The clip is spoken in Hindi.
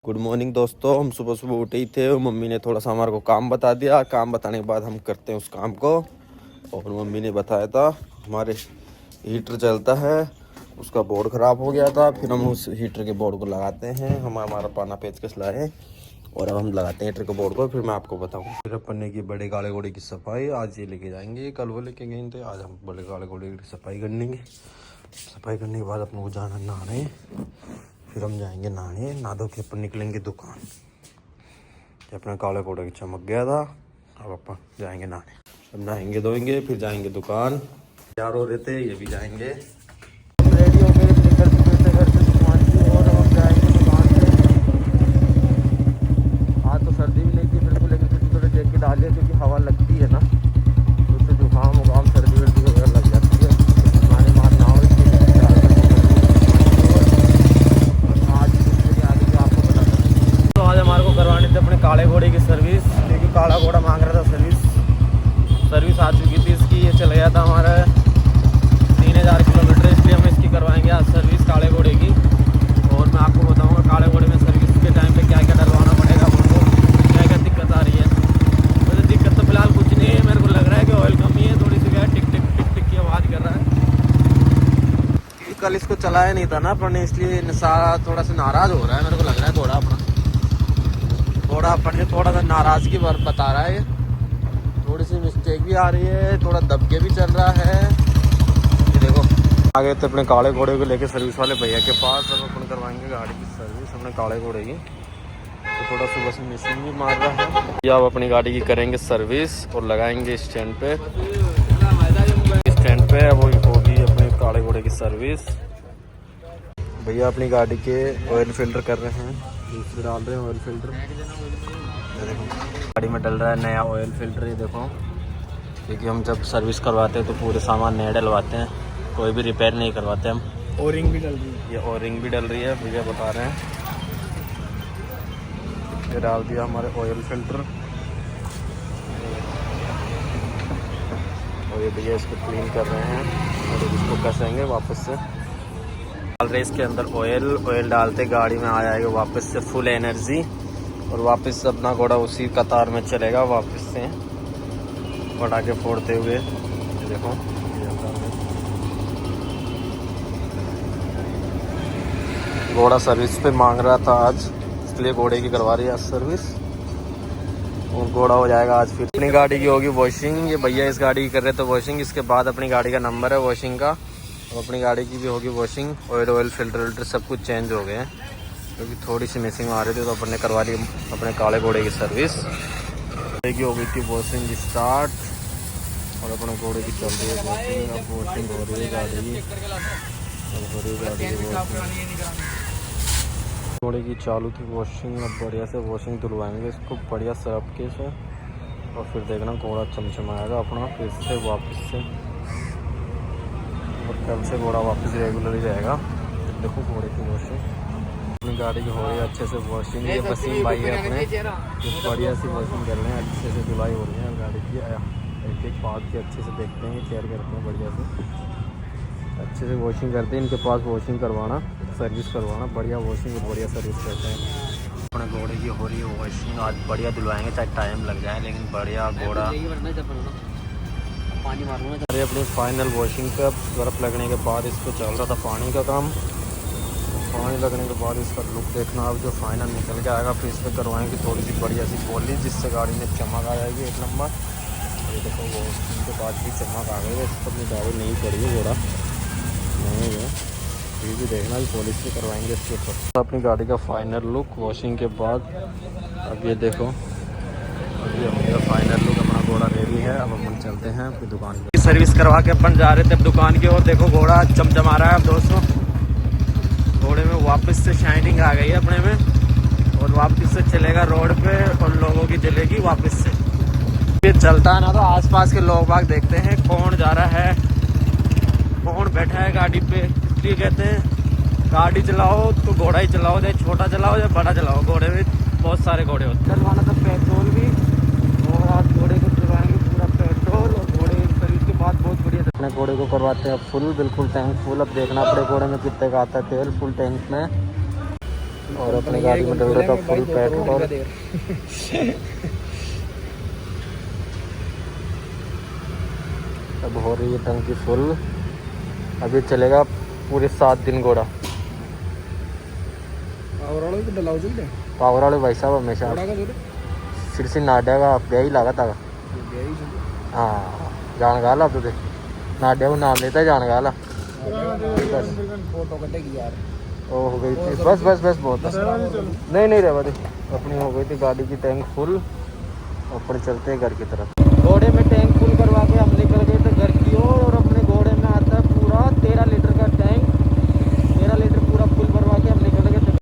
गुड मॉर्निंग दोस्तों। हम सुबह सुबह उठे ही थे और मम्मी ने थोड़ा सा हमारे को काम बता दिया। काम बताने के बाद हम करते हैं उस काम को। और मम्मी ने बताया था हमारे हीटर चलता है, उसका बोर्ड ख़राब हो गया था। फिर हम उस हीटर के बोर्ड को लगाते हैं। हम हमारा पाना पेचकस लाए और अब हम लगाते हैं हीटर के बोर्ड को। फिर मैं आपको बताऊँ। फिर अपन की बड़े काले घोड़े की सफाई आज ये लेके जाएंगे। कल वो लेके गए थे, आज हम बड़े काले घोड़े की सफाई कर लेंगे। सफाई करने के बाद अपन को जाना नहाने। फिर हम जाएंगे नहाने। नहा धो के अपन निकलेंगे दुकान। अपना काले घोड़े की चमक गया था, अब अपन जाएंगे नहाने। अब नहाएंगे धोएंगे फिर जाएंगे दुकान। तैयार हो रहे थे, ये भी जाएंगे। रेडी हो गए, निकल चुके थे घर से दुकान की और अब हम जाएंगे दुकान पे। आज तो सर्दी भी नहीं थी बिल्कुल, लेकिन फिर थोड़ी जैकेट डाली है क्योंकि हवा लगती है ना, तो उससे जुकाम उकाम सर्दी वर्दी वगैरह लग जाती है। हमारे मार ना हो इसलिए आज हमारे को करवानी थी अपने काले घोड़े की सर्विस, क्योंकि काला घोड़ा मांग रहा था सर्विस आ चुकी थी इसकी। ये चल गया था हमारा 3000 किलोमीटर, इसलिए हम इसकी करवाएंगे आज सर्विस काले घोड़े की। और मैं आपको बताऊंगा काले घोड़े में सर्विस के टाइम पे क्या क्या डलवाना पड़ेगा, हमको क्या क्या दिक्कत आ रही है। वैसे दिक्कत तो फिलहाल कुछ नहीं है, मेरे को लग रहा है कि ऑयल कमी है थोड़ी सी, क्या टिक टिक टिक टिक की आवाज़ कर रहा है। कल इसको चलाया नहीं था ना अपन ने, इसलिए सारा थोड़ा सा नाराज़ हो रहा है। मेरे को लग रहा है घोड़ा अपन ने थोड़ा सा नाराज़गी बता रहा है। थोड़ी सी मिस्टेक भी आ रही है, थोड़ा दबके भी चल रहा है। ये देखो आ गए थे अपने काले घोड़े को लेके सर्विस वाले भैया के पास। अब अपन करवाएंगे गाड़ी की सर्विस अपने काले घोड़े की। तो थोड़ा सुबह से मिसिंग भी मार रहा है। या अब अपनी गाड़ी की करेंगे सर्विस और लगाएंगे स्टैंड पे। अब होगी अपने काले घोड़े की सर्विस। भैया अपनी गाड़ी के ऑयल फिल्टर कर रहे हैं, दूसरे डाल रहे हैं ऑयल फिल्टर। देखो गाड़ी में डल रहा है नया ऑयल फिल्टर। ये देखो, क्योंकि हम जब सर्विस करवाते हैं तो पूरे सामान नए डलवाते हैं, कोई भी रिपेयर नहीं करवाते हम। ओरिंग भी डल रही है, ये ओरिंग भी डल रही है, भैया बता रहे हैं। ये डाल दिया हमारे ऑयल फिल्टर और ये भैया इसको क्लीन कर रहे हैं और इसको कसेंगे वापस से। डाल रहे इसके अंदर ऑयल डालते गाड़ी में आ जाएगा वापस से फुल एनर्जी और वापस से अपना घोड़ा उसी कतार में चलेगा वापस से पटाखे फोड़ते हुए। देखो घोड़ा सर्विस पे मांग रहा था आज, इसलिए घोड़े की करवा रही है आज सर्विस और घोड़ा हो जाएगा आज। फिर अपनी गाड़ी की होगी वॉशिंग। ये भैया इस गाड़ी की कर रहे थे वॉशिंग, इसके बाद अपनी गाड़ी का नंबर है वॉशिंग का। अब अपनी गाड़ी की भी होगी वॉशिंग। ऑयल फिल्टर सब कुछ चेंज हो गए हैं क्योंकि थोड़ी सी मिसिंग आ रही थी, तो अपन ने करवा ली अपने काले घोड़े की सर्विस। घोड़े की हो गई थी वॉशिंग स्टार्ट और अपने घोड़े की चल रही है वॉशिंग। अब वॉशिंग हो रही है गाड़ी की, अब हो रही है गाड़ी की वॉशिंग। घोड़े की चालू थी वॉशिंग, अब बढ़िया से वॉशिंग धुलवाएंगे इसको बढ़िया सरफ के से और फिर देखना घोड़ा चमचमाएगा अपना फिर से वापस से। और कल से घोड़ा वापस रेगुलर ही रहेगा। देखो घोड़े की वॉशिंग अपनी गाड़ी की हो रही है अच्छे से वॉशिंग। ये वसीम भाई है अपने, बढ़िया सी वॉशिंग कर रहे हैं, अच्छे से धुलाई हो रही है गाड़ी की। एक एक पार्ट की अच्छे से देखते हैं, केयर करते हैं, बढ़िया से अच्छे से वॉशिंग करते हैं। इनके पास वॉशिंग करवाना, सर्विस करवाना, बढ़िया वॉशिंग और बढ़िया सर्विस करते हैं। अपने घोड़े की हो रही है वॉशिंग, आज बढ़िया धुलवाएंगे, चाहे टाइम लग जाए लेकिन बढ़िया घोड़ा पानी मारूंगा। अरे अपनी फाइनल वॉशिंग पे अब बर्फ़ लगने के बाद इसको चल रहा था पानी का काम। पानी लगने के बाद इसका लुक देखना, अब जो फाइनल निकल के आएगा फिर इस पर करवाएंगे थोड़ी सी बढ़िया सी पॉलिश, जिससे गाड़ी में चमक आ जाएगी एक नंबर। ये देखो वॉशिंग के बाद भी चमक आ गई है। इसको अपनी गाड़ी नहीं पड़ी है घोड़ा नहीं है, फिर भी देखना भी पॉलिश भी करवाएंगे इसके ऊपर। अपनी गाड़ी का फाइनल लुक वॉशिंग के बाद। अब ये देखो अभी हमारा फाइनल लुक, अपना घोड़ा रेडी है। अब हम चलते हैं अपनी दुकान की सर्विस करवा के अपन जा रहे थे अब दुकान की ओर। देखो घोड़ा चमचमा रहा है अब दोस्तों, घोड़े में वापस से शाइनिंग आ गई है अपने में और वापस से चलेगा रोड पे और लोगों की चलेगी वापस से। ये चलता है ना तो आसपास के लोग बाग देखते हैं कौन जा रहा है, कौन बैठा है गाड़ी पे। इसलिए कहते हैं गाड़ी चलाओ तो घोड़ा ही चलाओ, चाहे छोटा चलाओ या बड़ा चलाओ, घोड़े में बहुत सारे घोड़े होते हैं। डलवाना था पेट्रोल भी और आज घोड़े को डलवाएंगे पूरा पेट्रोल और घोड़े सर्विस के बाद बहुत बढ़िया। अपने घोड़े को करवाते हैं फुल, बिल्कुल टैंक फुल। अब देखना अपने घोड़े में कितने का आता है तेल फुल टैंक में। और अपनी गाड़ी में डल रहा था फुल पेट्रोल। अब हो रही है टंकी फुल, अभी चलेगा पूरे 7 दिन घोड़ा। पावर वाले भाई साहब हमेशा सिर से नाड्या का ब्याही लगा था। हाँ जान गाला अब तो नाड्या को नाम लेता है जान गाला। ओ हो गई थी बस बस बस बहुत नहीं नहीं रहा थी अपनी हो गई थी गाड़ी की टैंक फुल। ऊपर चलते हैं घर की तरफ। घोड़े में टैंक फुल करवा के हम निकल गए थे